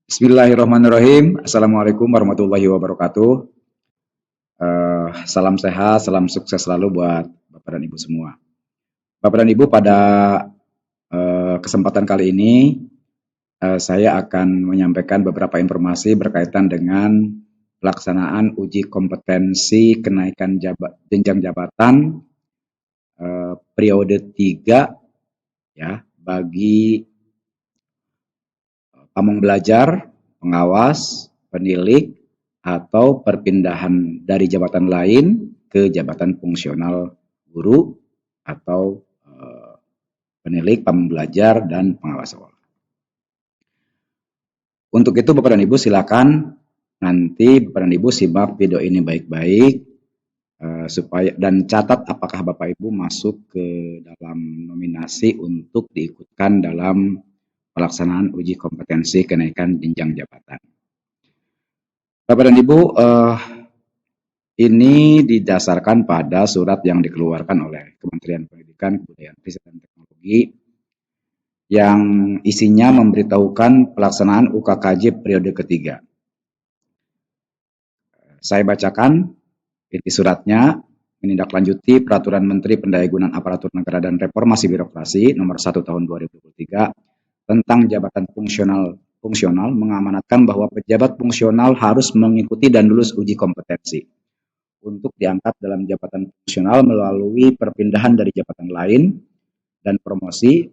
Bismillahirrahmanirrahim. Assalamualaikum warahmatullahi wabarakatuh. Salam sehat, salam sukses selalu buat Bapak dan Ibu semua. Bapak dan Ibu, pada kesempatan kali ini saya akan menyampaikan beberapa informasi berkaitan dengan pelaksanaan uji kompetensi kenaikan jenjang jabatan periode 3 ya bagi pamong belajar, pengawas, penilik, atau perpindahan dari jabatan lain ke jabatan fungsional guru atau penilik, pamong belajar, dan pengawas sekolah. Untuk itu Bapak dan Ibu silakan nanti Bapak dan Ibu simak video ini baik-baik supaya dan catat apakah Bapak Ibu masuk ke dalam nominasi untuk diikutkan dalam pelaksanaan uji kompetensi kenaikan jenjang jabatan. Bapak dan Ibu, ini didasarkan pada surat yang dikeluarkan oleh Kementerian Pendidikan, Kebudayaan, Riset, dan Teknologi yang isinya memberitahukan pelaksanaan UKKJ periode ketiga. Saya bacakan inti suratnya, menindaklanjuti Peraturan Menteri Pendayagunaan Aparatur Negara dan Reformasi Birokrasi Nomor 1 Tahun 2023 tentang jabatan fungsional mengamanatkan bahwa pejabat fungsional harus mengikuti dan lulus uji kompetensi untuk diangkat dalam jabatan fungsional melalui perpindahan dari jabatan lain dan promosi,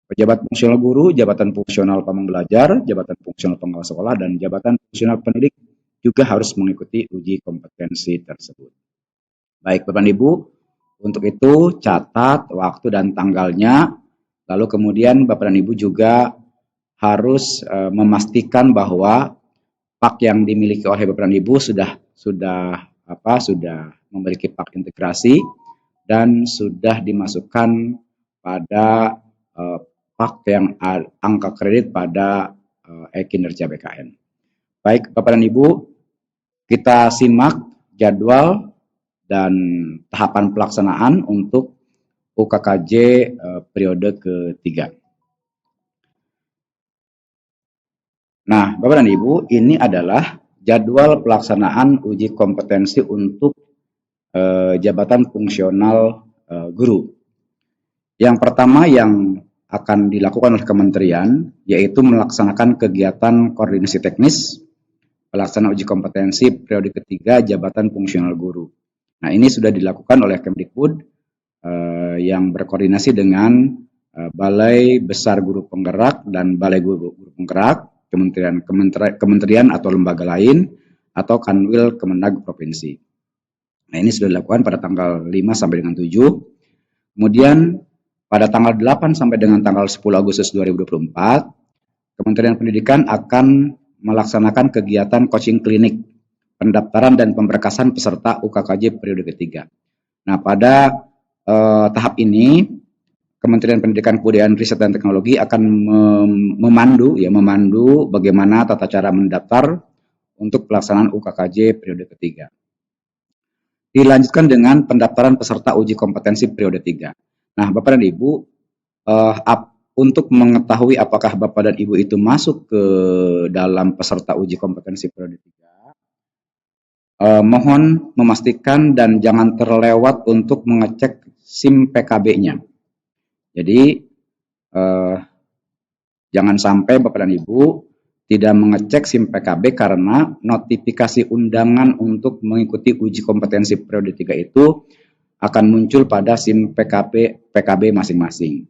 pejabat fungsional guru, jabatan fungsional pamong belajar, jabatan fungsional pengawas sekolah, dan jabatan fungsional pendidik juga harus mengikuti uji kompetensi tersebut. Baik Bapak dan Ibu, untuk itu catat waktu dan tanggalnya. Lalu kemudian Bapak dan Ibu juga harus memastikan bahwa PAK yang dimiliki oleh Bapak dan Ibu sudah memiliki PAK integrasi dan sudah dimasukkan pada PAK yang angka kredit pada kinerja BKN. Baik Bapak dan Ibu, kita simak jadwal dan tahapan pelaksanaan untuk UKKJ periode ketiga. Nah, Bapak dan Ibu, ini adalah jadwal pelaksanaan uji kompetensi untuk jabatan fungsional guru. Yang pertama yang akan dilakukan oleh kementerian yaitu melaksanakan kegiatan koordinasi teknis pelaksanaan uji kompetensi periode ketiga jabatan fungsional guru. Nah, ini sudah dilakukan oleh Kemdikbud yang berkoordinasi dengan Balai Besar Guru Penggerak dan Balai Guru Penggerak, kementerian atau lembaga lain, atau Kanwil Kemenag Provinsi. Nah, ini sudah dilakukan pada tanggal 5 sampai dengan 7. Kemudian pada tanggal 8 sampai dengan tanggal 10 Agustus 2024, Kementerian Pendidikan akan melaksanakan kegiatan coaching klinik, pendaftaran dan pemberkasan peserta UKKJ periode ketiga. Nah, pada tahap ini Kementerian Pendidikan, Kebudayaan, Riset, dan Teknologi akan memandu bagaimana tata cara mendaftar untuk pelaksanaan UKKJ periode ketiga. Dilanjutkan dengan pendaftaran peserta uji kompetensi periode 3. Nah, Bapak dan Ibu, untuk mengetahui apakah Bapak dan Ibu itu masuk ke dalam peserta uji kompetensi periode 3, mohon memastikan dan jangan terlewat untuk mengecek SIM PKB-nya. Jadi, jangan sampai Bapak dan Ibu tidak mengecek SIM PKB karena notifikasi undangan untuk mengikuti uji kompetensi periode 3 itu akan muncul pada SIM PKB masing-masing.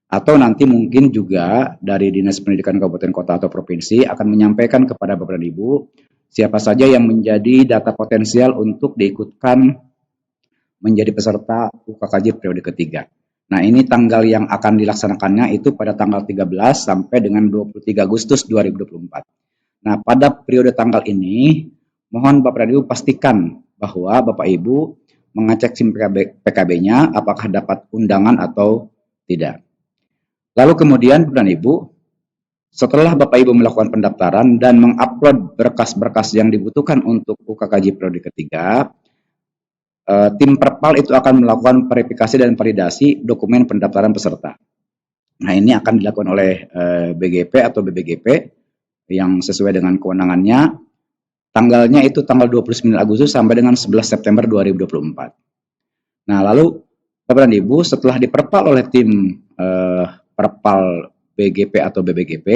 Atau nanti mungkin juga dari Dinas Pendidikan Kabupaten Kota atau Provinsi akan menyampaikan kepada Bapak dan Ibu siapa saja yang menjadi data potensial untuk diikutkan menjadi peserta UKKJ periode ketiga. Nah, ini tanggal yang akan dilaksanakannya itu pada tanggal 13 sampai dengan 23 Agustus 2024. Nah, pada periode tanggal ini, mohon Bapak dan Ibu pastikan bahwa Bapak Ibu mengecek SIM PKB-nya apakah dapat undangan atau tidak. Lalu kemudian Bapak dan Ibu, setelah Bapak Ibu melakukan pendaftaran dan mengupload berkas-berkas yang dibutuhkan untuk UKKJ periode ketiga, tim Perpal itu akan melakukan verifikasi dan validasi dokumen pendaftaran peserta. Nah, ini akan dilakukan oleh BGP atau BBGP yang sesuai dengan kewenangannya. Tanggalnya itu tanggal 29 Agustus sampai dengan 11 September 2024. Nah, lalu Bapak dan Ibu, setelah diperpal oleh tim perpal BGP atau BBGP,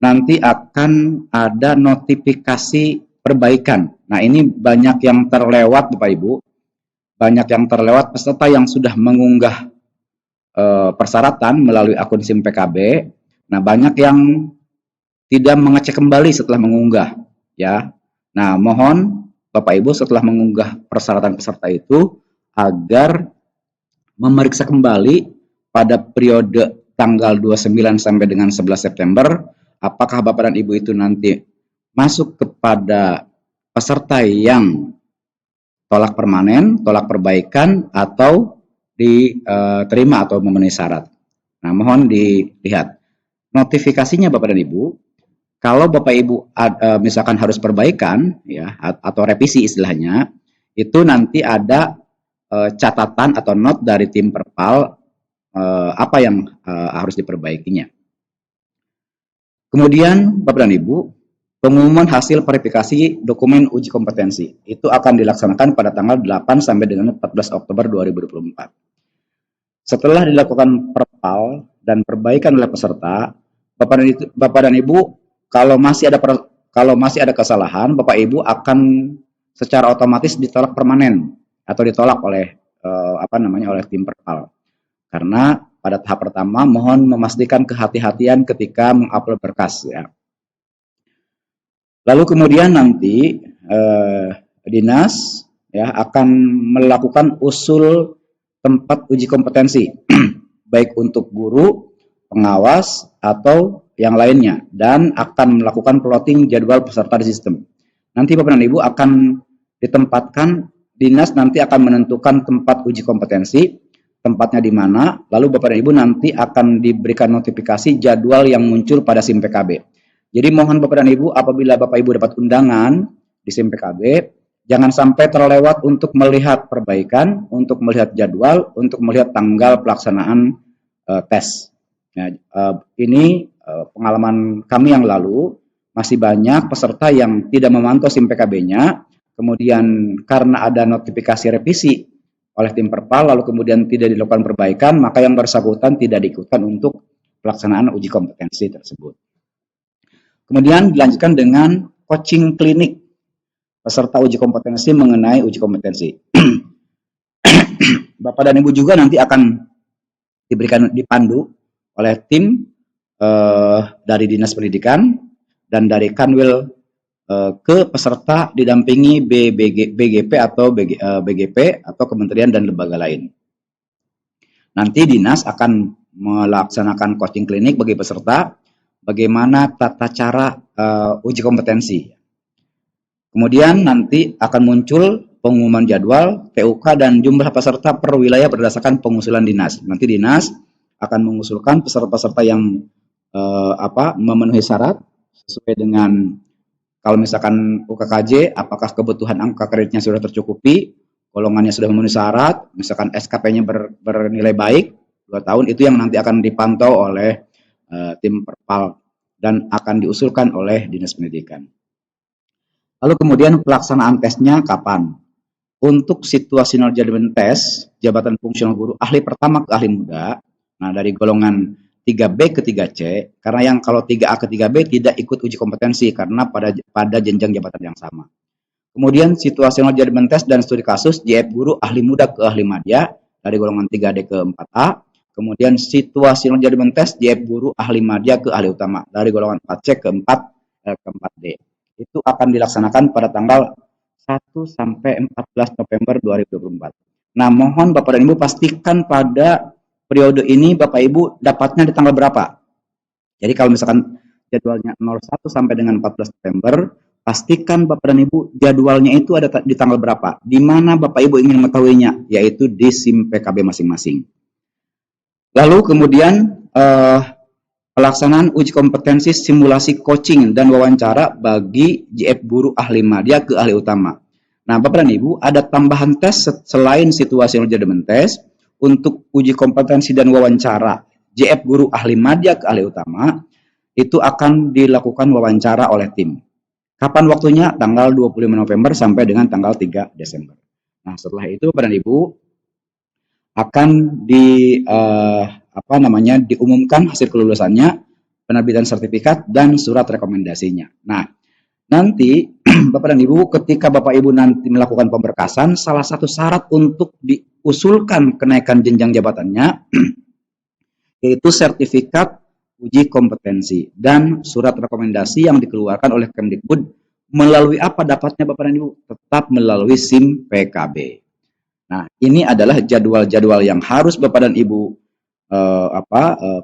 nanti akan ada notifikasi perbaikan. Nah, ini banyak yang terlewat Bapak Ibu. Banyak yang terlewat peserta yang sudah mengunggah persyaratan melalui akun SIM PKB. Nah, banyak yang tidak mengecek kembali setelah mengunggah, ya. Nah, mohon Bapak Ibu setelah mengunggah persyaratan peserta itu agar memeriksa kembali pada periode tanggal 29 sampai dengan 11 September, apakah Bapak dan Ibu itu nanti masuk kepada peserta yang tolak permanen, tolak perbaikan, atau diterima atau memenuhi syarat. Nah, mohon dilihat notifikasinya Bapak dan Ibu. Kalau Bapak Ibu misalkan harus perbaikan, ya, atau revisi istilahnya, itu nanti ada catatan atau note dari tim perpal apa yang harus diperbaikinya. Kemudian Bapak dan Ibu, pengumuman hasil verifikasi dokumen uji kompetensi itu akan dilaksanakan pada tanggal 8 sampai dengan 14 Oktober 2024. Setelah dilakukan perpal dan perbaikan oleh peserta, Bapak dan Ibu, kalau masih ada kesalahan, Bapak Ibu akan secara otomatis ditolak permanen atau ditolak oleh oleh tim perpal. Karena pada tahap pertama mohon memastikan kehati-hatian ketika mengupload berkas, ya. Lalu kemudian nanti dinas, ya, akan melakukan usul tempat uji kompetensi baik untuk guru, pengawas, atau yang lainnya, dan akan melakukan plotting jadwal peserta di sistem. Nanti Bapak dan Ibu akan ditempatkan, dinas nanti akan menentukan tempat uji kompetensi, tempatnya di mana, lalu Bapak dan Ibu nanti akan diberikan notifikasi jadwal yang muncul pada SIM PKB. Jadi mohon Bapak dan Ibu, apabila Bapak Ibu dapat undangan di SIM PKB, jangan sampai terlewat untuk melihat perbaikan, untuk melihat jadwal, untuk melihat tanggal pelaksanaan tes. Nah, ini pengalaman kami yang lalu, masih banyak peserta yang tidak memantau SIM PKB-nya, kemudian karena ada notifikasi revisi oleh tim perpal, lalu kemudian tidak dilakukan perbaikan, maka yang bersangkutan tidak diikutkan untuk pelaksanaan uji kompetensi tersebut. Kemudian dilanjutkan dengan coaching klinik peserta uji kompetensi mengenai uji kompetensi. Bapak dan Ibu juga nanti akan dipandu oleh tim dari Dinas Pendidikan dan dari Kanwil ke peserta didampingi BGP atau BGP atau kementerian dan lembaga lain. Nanti dinas akan melaksanakan coaching klinik bagi peserta bagaimana tata cara uji kompetensi. Kemudian nanti akan muncul pengumuman jadwal, TUK, dan jumlah peserta per wilayah berdasarkan pengusulan dinas. Nanti dinas akan mengusulkan peserta-peserta yang memenuhi syarat sesuai dengan, kalau misalkan UKKJ, apakah kebutuhan angka kreditnya sudah tercukupi, golongannya sudah memenuhi syarat, misalkan SKP-nya bernilai baik 2 tahun, itu yang nanti akan dipantau oleh tim perpal dan akan diusulkan oleh Dinas Pendidikan. Lalu kemudian pelaksanaan tesnya kapan? Untuk situational judgment test, jabatan fungsional guru ahli pertama ke ahli muda, nah dari golongan 3B ke 3C, karena yang kalau 3A ke 3B tidak ikut uji kompetensi karena pada jenjang jabatan yang sama. Kemudian situational judgment test dan studi kasus JF guru ahli muda ke ahli madya dari golongan 3D ke 4A. Kemudian situational judgment test JF guru ahli madya ke ahli utama dari golongan 4C ke 4D. Itu akan dilaksanakan pada tanggal 1 sampai 14 November 2024. Nah, mohon Bapak dan Ibu pastikan pada periode ini Bapak Ibu dapatnya di tanggal berapa. Jadi kalau misalkan jadwalnya 01 sampai dengan 14 November, pastikan Bapak dan Ibu jadwalnya itu ada di tanggal berapa. Di mana Bapak Ibu ingin mengetahuinya, yaitu di SIM PKB masing-masing. Lalu kemudian pelaksanaan uji kompetensi simulasi coaching dan wawancara bagi JF guru ahli madya ke ahli utama. Nah, Bapak dan Ibu, ada tambahan tes selain situational judgment test untuk uji kompetensi dan wawancara JF guru ahli madya ke ahli utama. itu akan dilakukan wawancara oleh tim. Kapan waktunya? Tanggal 25 November sampai dengan tanggal 3 Desember. Nah, setelah itu Bapak dan Ibu akan diumumkan hasil kelulusannya, penerbitan sertifikat dan surat rekomendasinya. Nah, nanti Bapak dan Ibu ketika Bapak Ibu nanti melakukan pemberkasan, salah satu syarat untuk diusulkan kenaikan jenjang jabatannya yaitu sertifikat uji kompetensi dan surat rekomendasi yang dikeluarkan oleh Kemdikbud. Melalui apa dapatnya Bapak dan Ibu? Tetap melalui SIM PKB. Nah, ini adalah jadwal-jadwal yang harus Bapak dan Ibu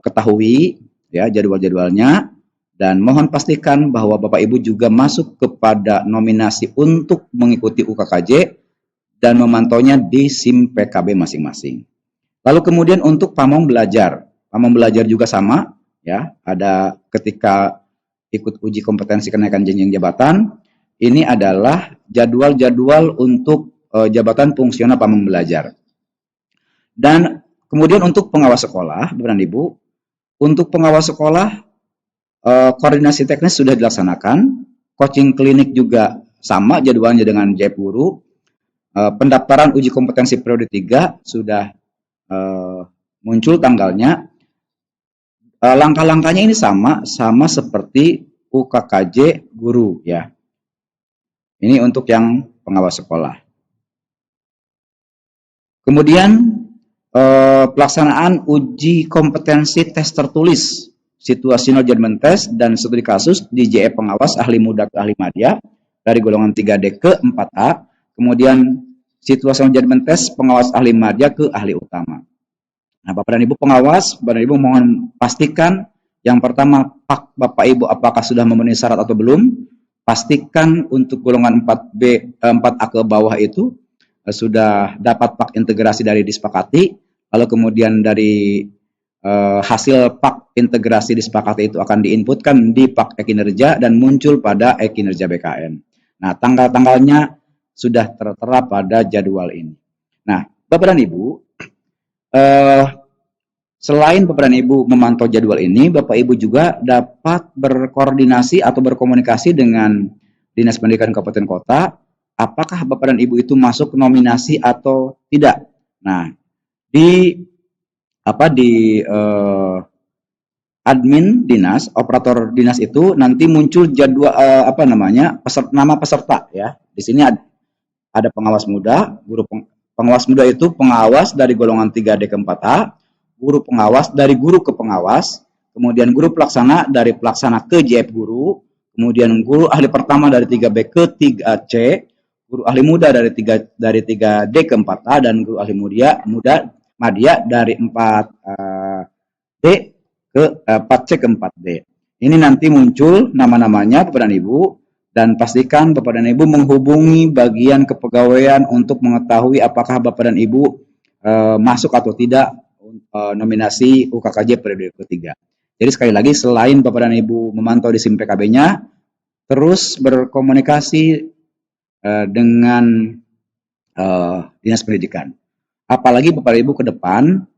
ketahui, ya, jadwal-jadwalnya, dan mohon pastikan bahwa Bapak Ibu juga masuk kepada nominasi untuk mengikuti UKKJ dan memantaunya di SIM PKB masing-masing. Lalu kemudian untuk pamong belajar juga sama, ya, ada ketika ikut uji kompetensi kenaikan jenjang jabatan, ini adalah jadwal-jadwal untuk jabatan fungsional pamong belajar. Dan kemudian untuk pengawas sekolah, Bapak dan Ibu, untuk pengawas sekolah koordinasi teknis sudah dilaksanakan, coaching klinik juga sama jadwalnya dengan JEP Guru, pendaftaran uji kompetensi periode 3 sudah muncul tanggalnya. Langkah-langkahnya ini sama seperti UKKJ Guru, ya. Ini untuk yang pengawas sekolah. Kemudian pelaksanaan uji kompetensi tes tertulis, situational judgment test dan studi kasus di JE pengawas ahli muda ke ahli madya dari golongan 3D ke 4A. Kemudian situational judgment test pengawas ahli madya ke ahli utama. Nah, Bapak dan Ibu pengawas, Bapak dan Ibu mohon pastikan yang pertama, Bapak Ibu apakah sudah memenuhi syarat atau belum. Pastikan untuk golongan 4A ke bawah itu sudah dapat pak integrasi dari disepakati, lalu kemudian dari hasil pak integrasi disepakati itu akan diinputkan di pak e-kinerja dan muncul pada e-kinerja BKN. Nah, tanggal-tanggalnya sudah tertera pada jadwal ini. Nah, Bapak dan Ibu, selain Bapak dan Ibu memantau jadwal ini, Bapak Ibu juga dapat berkoordinasi atau berkomunikasi dengan Dinas Pendidikan Kabupaten Kota, apakah Bapak dan Ibu itu masuk nominasi atau tidak. Nah, di admin dinas, operator dinas itu nanti muncul jadwal nama peserta, ya. Di sini ada pengawas muda, pengawas muda itu pengawas dari golongan 3D ke 4A, guru pengawas dari guru ke pengawas, kemudian guru pelaksana dari pelaksana ke JF Guru, kemudian guru ahli pertama dari 3B ke 3C, guru ahli muda dari 3D ke 4A, dan guru ahli madya dari 4D ke 4C ke 4D. Ini nanti muncul nama-namanya Bapak dan Ibu, dan pastikan Bapak dan Ibu menghubungi bagian kepegawaian untuk mengetahui apakah Bapak dan Ibu masuk atau tidak nominasi UKKJ periode ketiga. Jadi sekali lagi, selain Bapak dan Ibu memantau di SIM PKB-nya, terus berkomunikasi dengan Dinas Pendidikan. Apalagi Bapak Ibu ke depan,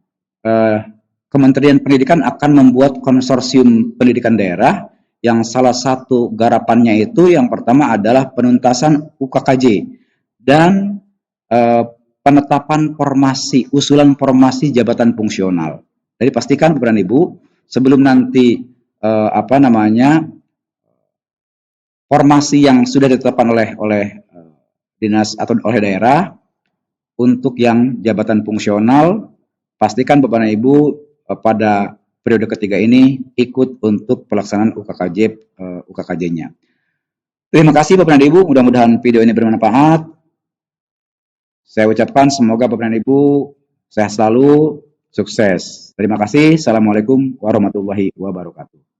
Kementerian Pendidikan akan membuat konsorsium pendidikan daerah yang salah satu garapannya itu yang pertama adalah penuntasan UKKJ dan penetapan formasi, usulan formasi jabatan fungsional. Jadi pastikan Bapak dan Ibu sebelum nanti formasi yang sudah ditetapkan oleh dinas atau oleh daerah untuk yang jabatan fungsional, pastikan Bapak dan Ibu pada periode ketiga ini ikut untuk pelaksanaan UKKJ-nya. Terima kasih Bapak dan Ibu, mudah-mudahan video ini bermanfaat. Saya ucapkan semoga Bapak dan Ibu sehat selalu, sukses. Terima kasih. Assalamualaikum warahmatullahi wabarakatuh.